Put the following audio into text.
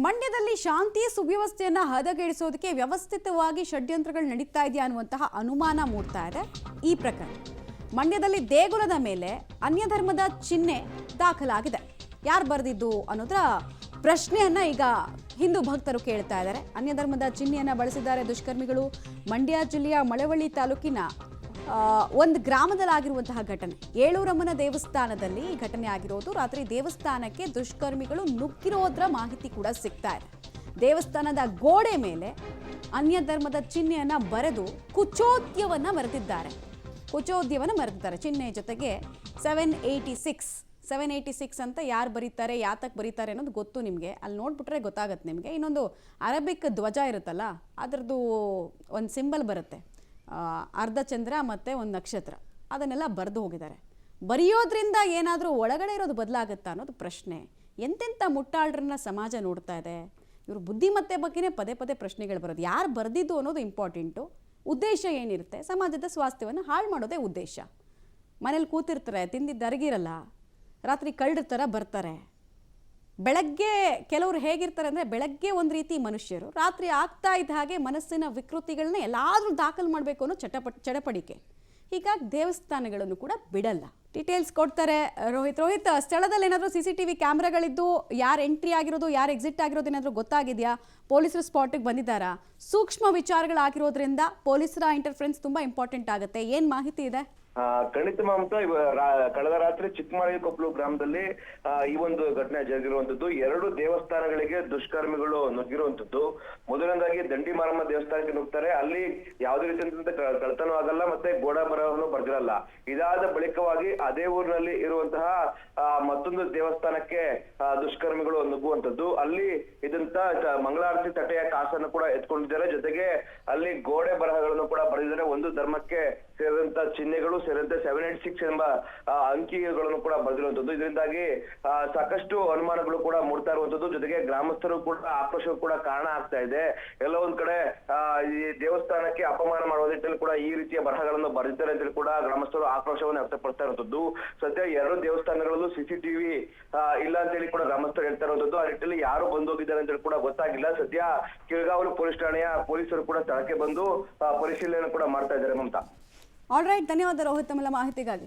ಮಂಡ್ಯದಲ್ಲಿ ಶಾಂತಿ ಸುವ್ಯವಸ್ಥೆಯನ್ನ ಹದಗೆಡಿಸೋದಕ್ಕೆ ವ್ಯವಸ್ಥಿತವಾಗಿ ಷಡ್ಯಂತ್ರಗಳು ನಡೀತಾ ಇದೆಯಾ ಅನ್ನುವಂತಹ ಅನುಮಾನ ಮೂಡ್ತಾ ಇದೆ ಈ ಪ್ರಕರಣ. ಮಂಡ್ಯದಲ್ಲಿ ದೇಗುಲದ ಮೇಲೆ ಅನ್ಯ ಧರ್ಮದ ಚಿಹ್ನೆ ದಾಖಲಾಗಿದೆ. ಯಾರು ಬರೆದಿದ್ದು ಅನ್ನೋದರ ಪ್ರಶ್ನೆಯನ್ನ ಈಗ ಹಿಂದೂ ಭಕ್ತರು ಕೇಳ್ತಾ ಇದ್ದಾರೆ. ಅನ್ಯ ಧರ್ಮದ ಚಿಹ್ನೆಯನ್ನ ಬಳಸಿದ್ದಾರೆ ದುಷ್ಕರ್ಮಿಗಳು. ಮಂಡ್ಯ ಜಿಲ್ಲೆಯ ಮಳವಳ್ಳಿ ತಾಲೂಕಿನ ಒಂದು ಗ್ರಾಮದಲ್ಲಾಗಿರುವಂತಹ ಘಟನೆ. ಏಳೂರಮ್ಮನ ದೇವಸ್ಥಾನದಲ್ಲಿ ಈ ಘಟನೆ ಆಗಿರೋದು. ರಾತ್ರಿ ದೇವಸ್ಥಾನಕ್ಕೆ ದುಷ್ಕರ್ಮಿಗಳು ನುಗ್ಗಿರೋದ್ರ ಮಾಹಿತಿ ಕೂಡ ಸಿಗ್ತಾ ಇದೆ. ದೇವಸ್ಥಾನದ ಗೋಡೆ ಮೇಲೆ ಅನ್ಯ ಧರ್ಮದ ಚಿಹ್ನೆಯನ್ನ ಬರೆದು ಕುಚೋದ್ಯವನ್ನ ಬರೆದಿದ್ದಾರೆ. ಚಿಹ್ನೆ ಜೊತೆಗೆ 786 ಅಂತ ಯಾರು ಬರೀತಾರೆ, ಯಾತಕ್ಕೆ ಬರೀತಾರೆ ಅನ್ನೋದು ಗೊತ್ತು ನಿಮಗೆ. ಅಲ್ಲಿ ನೋಡ್ಬಿಟ್ರೆ ಗೊತ್ತಾಗತ್ತೆ ನಿಮಗೆ. ಇನ್ನೊಂದು ಅರಬಿಕ್ ಧ್ವಜ ಇರುತ್ತಲ್ಲ, ಅದರದ್ದು ಒಂದು ಸಿಂಬಲ್ ಬರುತ್ತೆ, ಅರ್ಧ ಚಂದ್ರ ಮತ್ತು ಒಂದು ನಕ್ಷತ್ರ. ಅದನ್ನೆಲ್ಲ ಬರೆದು ಹೋಗಿದ್ದಾರೆ. ಬರೆಯೋದ್ರಿಂದ ಏನಾದರೂ ಒಳಗಡೆ ಇರೋದು ಬದಲಾಗುತ್ತಾ ಅನ್ನೋದು ಪ್ರಶ್ನೆ. ಎಂತೆಂಥ ಮುಟ್ಟಾಳ್ರನ್ನ ಸಮಾಜ ನೋಡ್ತಾ ಇದೆ. ಇವರು ಬುದ್ಧಿಮತ್ತೆ ಬಗ್ಗೆನೇ ಪದೇ ಪದೇ ಪ್ರಶ್ನೆಗಳು ಬರೋದು. ಯಾರು ಬರೆದಿದ್ದು ಅನ್ನೋದು ಇಂಪಾರ್ಟೆಂಟು. ಉದ್ದೇಶ ಏನಿರುತ್ತೆ? ಸಮಾಜದ ಸ್ವಾಸ್ಥ್ಯವನ್ನು ಹಾಳು ಮಾಡೋದೇ ಉದ್ದೇಶ. ಮನೇಲಿ ಕೂತಿರ್ತಾರೆ, ತಿಂದಿದ್ದು ಅರಗಿರಲ್ಲ, ರಾತ್ರಿ ಕಳ್ಳರ ಥರ ಬರ್ತಾರೆ. ಬೆಳಗ್ಗೆ ಕೆಲವರು ಹೇಗಿರ್ತಾರೆ ಅಂದರೆ, ಬೆಳಗ್ಗೆ ಒಂದು ರೀತಿ ಮನುಷ್ಯರು, ರಾತ್ರಿ ಆಗ್ತಾ ಇದ್ದ ಹಾಗೆ ಮನಸ್ಸಿನ ವಿಕೃತಿಗಳನ್ನ ಎಲ್ಲಾದರೂ ದಾಖಲು ಮಾಡಬೇಕು ಅನ್ನೋ ಚಡಪಡಿಕೆ. ಹೀಗಾಗಿ ದೇವಸ್ಥಾನಗಳನ್ನು ಕೂಡ ಬಿಡಲ್ಲ. ಡೀಟೇಲ್ಸ್ ಕೊಡ್ತಾರೆ ರೋಹಿತ್. ಸ್ಥಳದಲ್ಲಿ ಏನಾದರೂ CCTV ಕ್ಯಾಮ್ರಾಗಳಿದ್ದು ಯಾರು ಎಂಟ್ರಿ ಆಗಿರೋದು, ಯಾರು ಎಕ್ಸಿಟ್ ಆಗಿರೋದು ಏನಾದರೂ ಗೊತ್ತಾಗಿದೆಯಾ? ಪೊಲೀಸರು ಸ್ಪಾಟಿಗೆ ಬಂದಿದ್ದಾರಾ? ಸೂಕ್ಷ್ಮ ವಿಚಾರಗಳಾಗಿರೋದ್ರಿಂದ ಪೊಲೀಸರ ಇಂಟರ್ಫರೆನ್ಸ್ ತುಂಬ ಇಂಪಾರ್ಟೆಂಟ್ ಆಗುತ್ತೆ. ಏನು ಮಾಹಿತಿ ಇದೆ? ಖಂಡಿತ ಮಮತಾ, ಕಳೆದ ರಾತ್ರಿ ಚಿಕ್ಕಮಾಳಿಕೊಪ್ಪಲು ಗ್ರಾಮದಲ್ಲಿ ಈ ಒಂದು ಘಟನೆ ಜರುಗಿರುವಂತದ್ದು. 2 ದೇವಸ್ಥಾನಗಳಿಗೆ ದುಷ್ಕರ್ಮಿಗಳು ನುಗ್ಗಿರುವಂತದ್ದು. ಮೊದಲನೇದಾಗಿ ದಂಡಿ ಮಾರಮ್ಮ ದೇವಸ್ಥಾನಕ್ಕೆ ನುಗ್ತಾರೆ. ಅಲ್ಲಿ ಯಾವುದೇ ರೀತಿಯಂತ ಕಳ್ತನೂ ಆಗಲ್ಲ, ಮತ್ತೆ ಗೋಡ ಬರಹವನ್ನು ಬರ್ದಿರಲ್ಲ. ಇದಾದ ಬಳಿಕವಾಗಿ ಅದೇ ಊರಿನಲ್ಲಿ ಇರುವಂತಹ ಮತ್ತೊಂದು ದೇವಸ್ಥಾನಕ್ಕೆ ದುಷ್ಕರ್ಮಿಗಳು ನುಗ್ಗುವಂತದ್ದು. ಅಲ್ಲಿ ಇದಂತ ಮಂಗಳಾರತಿ ತಟ್ಟೆಯ ಕಾಸನ್ನು ಕೂಡ ಎತ್ಕೊಂಡಿದ್ದಾರೆ. ಜೊತೆಗೆ ಅಲ್ಲಿ ಗೋಡೆ ಬರಹಗಳನ್ನು ಕೂಡ ಬರೆದಿದ್ದಾರೆ. ಒಂದು ಧರ್ಮಕ್ಕೆ ಸೇರಿದಂತ ಚಿಹ್ನೆಗಳು ಸೇರಿದಂತೆ 786 ಎಂಬ ಅಂಕಿಗಳನ್ನು ಕೂಡ ಬರೆದಿರುವಂತದ್ದು. ಇದರಿಂದಾಗಿ ಸಾಕಷ್ಟು ಅನುಮಾನಗಳು ಕೂಡ ಮೂಡ್ತಾ ಇರುವಂತದ್ದು. ಜೊತೆಗೆ ಗ್ರಾಮಸ್ಥರು ಕೂಡ ಆಕ್ರೋಶಕ್ಕೂ ಕೂಡ ಕಾರಣ ಆಗ್ತಾ ಇದೆ. ಎಲ್ಲ ಒಂದ್ ಕಡೆ ಈ ದೇವಸ್ಥಾನಕ್ಕೆ ಅಪಮಾನ ಮಾಡುವ ನಿಟ್ಟಿನಲ್ಲಿ ಕೂಡ ಈ ರೀತಿಯ ಬರಹಗಳನ್ನು ಬರೆದಿದ್ದಾರೆ ಅಂತ ಕೂಡ ಗ್ರಾಮಸ್ಥರು ಆಕ್ರೋಶವನ್ನು ವ್ಯಕ್ತಪಡಿಸ್ತಾ ಇರುವಂತದ್ದು. ಸದ್ಯ 2 ದೇವಸ್ಥಾನಗಳಲ್ಲೂ CCTV ಇಲ್ಲ ಅಂತ ಹೇಳಿ ಕೂಡ ಗ್ರಾಮಸ್ಥರು ಹೇಳ್ತಾ ಇರುವಂತದ್ದು. ಆ ನಿಟ್ಟಿನಲ್ಲಿ ಯಾರು ಬಂದು ಹೋಗಿದ್ದಾರೆ ಅಂತ ಹೇಳಿ ಕೂಡ ಗೊತ್ತಾಗಿಲ್ಲ. ಸದ್ಯ ಕಿಳಗಾವಲು ಪೊಲೀಸ್ ಠಾಣೆಯ ಪೊಲೀಸರು ಕೂಡ ಸ್ಥಳಕ್ಕೆ ಬಂದು ಪರಿಶೀಲನೆ ಕೂಡ ಮಾಡ್ತಾ ಇದ್ದಾರೆ ಮಮತಾ. ಆಲ್ ರೈಟ್, ಧನ್ಯವಾದ ರೋಹಿತ್ ತಮ್ಮೆಲ್ಲ ಮಾಹಿತಿಗಾಗಿ.